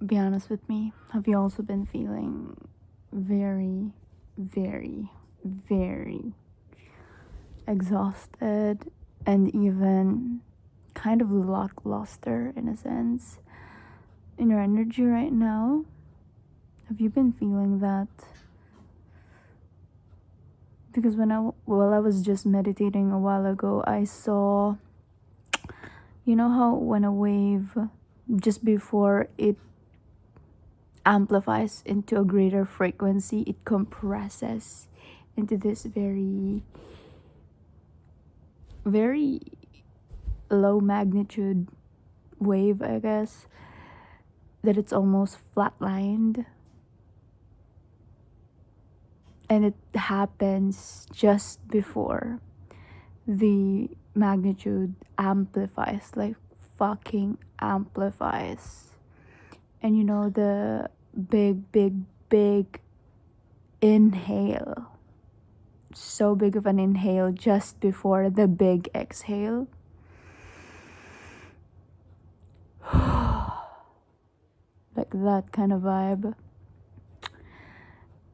be honest with me. Have you also been feeling very, very, very exhausted and even kind of lackluster in a sense in your energy right now? Have you been feeling that? Because while I was just meditating a while ago, I saw, you know how when a wave, just before it amplifies into a greater frequency, it compresses into this very, very low magnitude wave, I guess, that it's almost flatlined. And it happens just before the magnitude amplifies, like fucking amplifies. And you know, the big, big, big inhale. So big of an inhale just before the big exhale. Like that kind of vibe.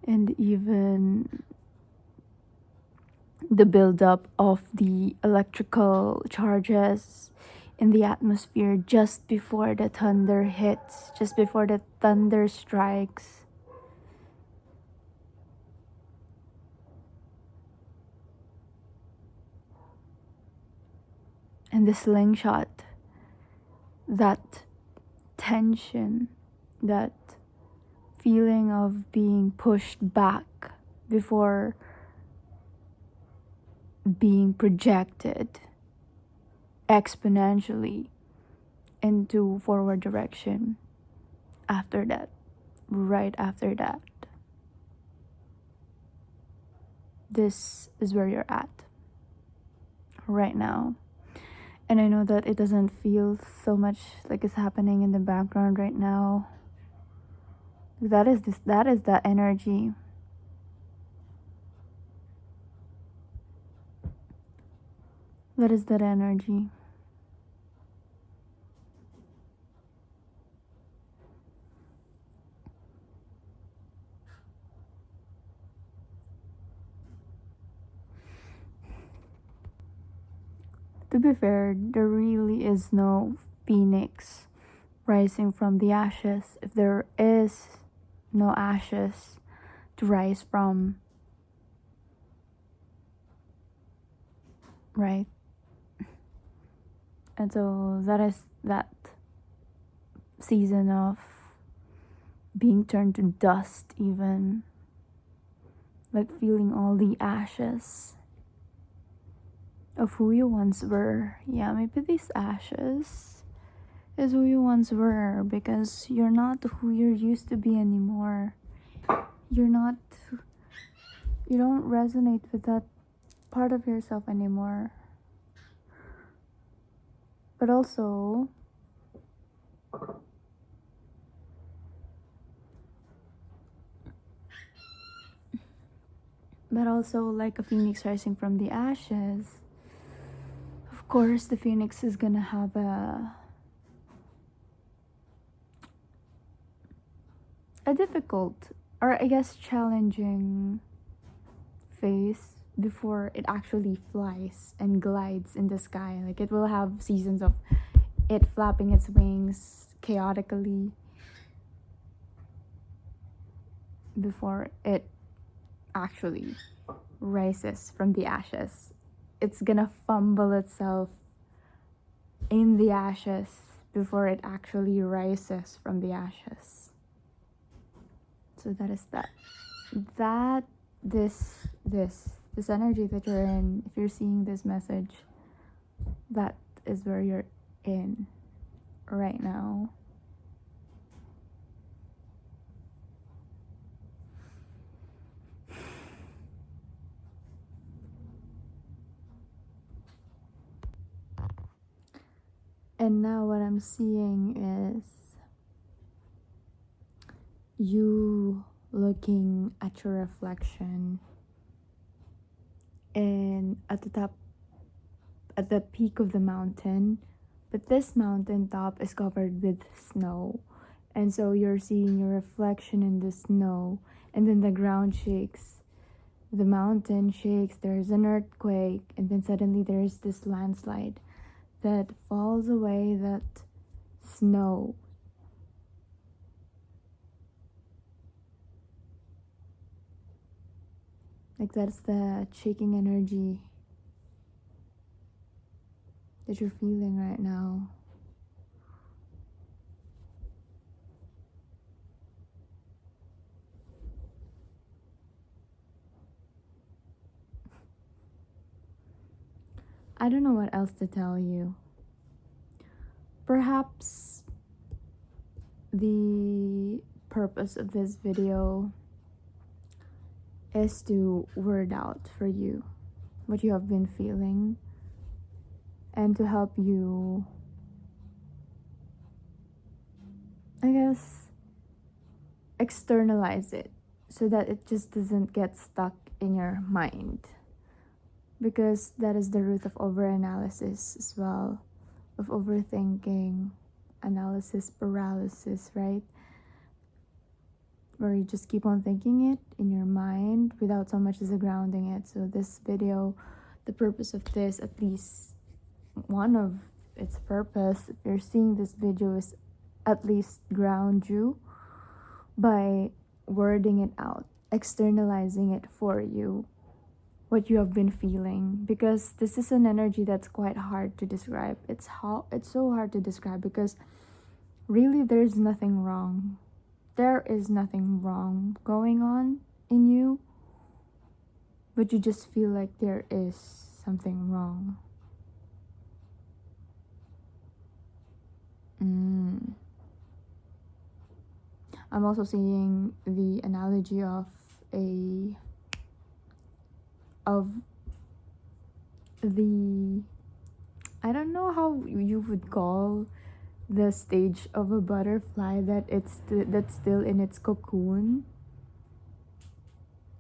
And even the buildup of the electrical charges in the atmosphere just before the thunder hits, just before the thunder strikes. And the slingshot, that tension, that feeling of being pushed back before being projected exponentially into forward direction after that, right after that. This is where you're at right now. And I know that it doesn't feel so much like it's happening in the background right now. That is that energy. That is that energy. To be fair, there really is no phoenix rising from the ashes. If there is no ashes to rise from, right? And so that is that season of being turned to dust, even like feeling all the ashes of who you once were. Yeah, maybe these ashes is who you once were, because you're not who you used to be anymore. You don't resonate with that part of yourself anymore. But also, like a phoenix rising from the ashes, of course the phoenix is gonna have a difficult, or I guess challenging phase before it actually flies and glides in the sky. Like it will have seasons of it flapping its wings chaotically before it actually rises from the ashes. It's gonna fumble itself in the ashes before it actually rises from the ashes. So that is this energy that you're in. If you're seeing this message, that is where you're in right now. And now what I'm seeing is you looking at your reflection and at the peak of the mountain, but this mountain top is covered with snow, And so you're seeing your reflection in the snow, and then the ground shakes, the mountain shakes, there's an earthquake, and then suddenly there's this landslide that falls away that snow. Like that's the shaking energy that you're feeling right now. I don't know what else to tell you. Perhaps the purpose of this video is to word out for you what you have been feeling and to help you, I guess, externalize it so that it just doesn't get stuck in your mind, because that is the root of overanalysis as well, of overthinking, analysis paralysis, right? Where you just keep on thinking it in your mind without so much as grounding it. So this video, the purpose of this, at least one of its purpose, if you're seeing this video, is at least ground you by wording it out, externalizing it for you, what you have been feeling, because this is an energy that's quite hard to describe. It's so hard to describe because really there's nothing wrong. There is nothing wrong going on in you, but you just feel like there is something wrong. I'm also seeing the analogy of the, I don't know how you would call the stage of a butterfly that's still in its cocoon,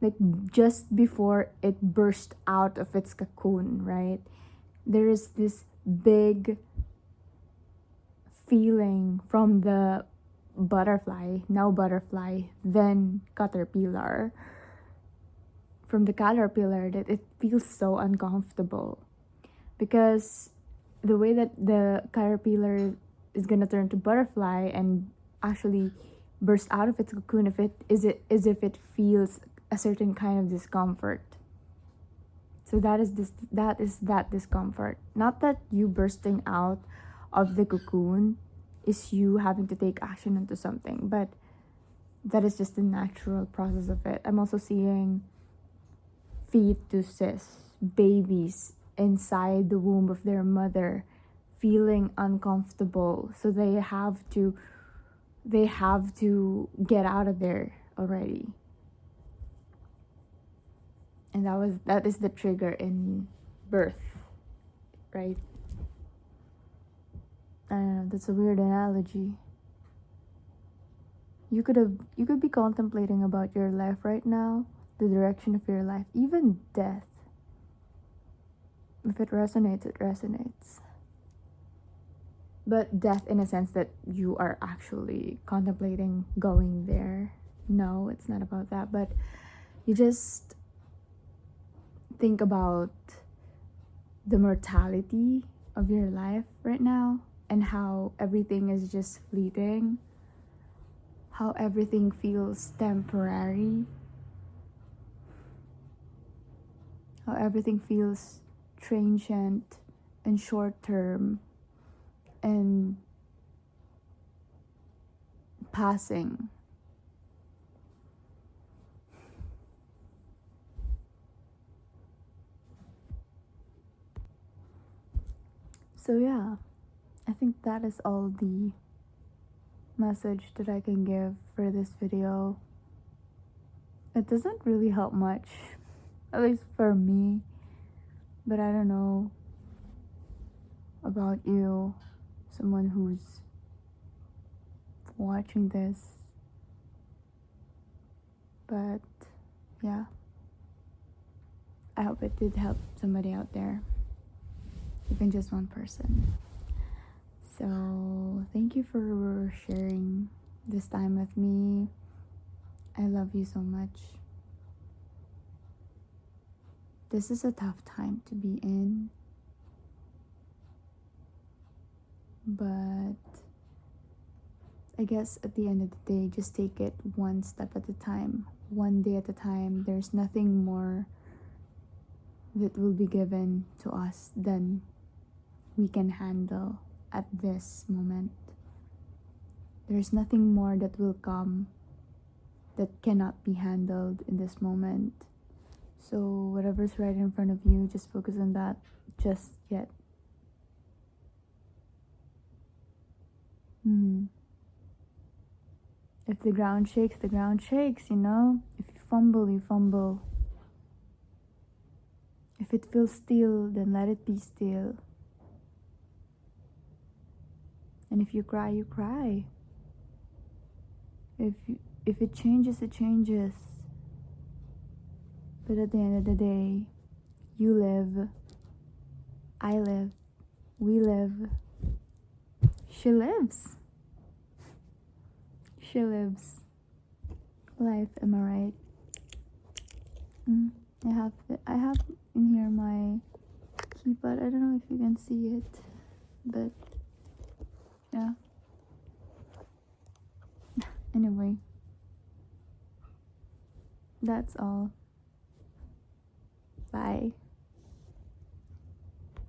like just before it burst out of its cocoon, right? There is this big feeling from the butterfly, then caterpillar, from the caterpillar, that it feels so uncomfortable because the way that the caterpillar is gonna turn to butterfly and actually burst out of its cocoon, if it is it as if it feels a certain kind of discomfort. So that is that discomfort. Not that you bursting out of the cocoon is you having to take action into something, but that is just the natural process of it. I'm also seeing fetuses, babies inside the womb of their mother feeling uncomfortable, so they have to get out of there already. And that is the trigger in birth, right? I don't know, that's a weird analogy. You could be contemplating about your life right now, the direction of your life, even death. If it resonates, it resonates. But death in a sense that you are actually contemplating going there. No, it's not about that. But you just think about the mortality of your life right now and how everything is just fleeting, how everything feels temporary, how everything feels transient and short term and passing. So yeah, I think that is all the message that I can give for this video. It doesn't really help much, at least for me, but I don't know about you, someone who's watching this. But yeah, I hope it did help somebody out there, even just one person. So thank you for sharing this time with me. I love you so much. This is a tough time to be in, but I guess at the end of the day, just take it one step at a time, one day at a time. There's nothing more that will be given to us than we can handle at this moment. There's nothing more that will come that cannot be handled in this moment. So whatever's right in front of you, just focus on that just yet. If the ground shakes, the ground shakes, you know? If you fumble, you fumble. If it feels still, then let it be still. And if you cry, you cry. If it changes, it changes. But at the end of the day, you live, I live, we live. She lives. She lives. Life, am I right? I have in here my keypad. I don't know if you can see it, but yeah. Anyway, that's all. Bye.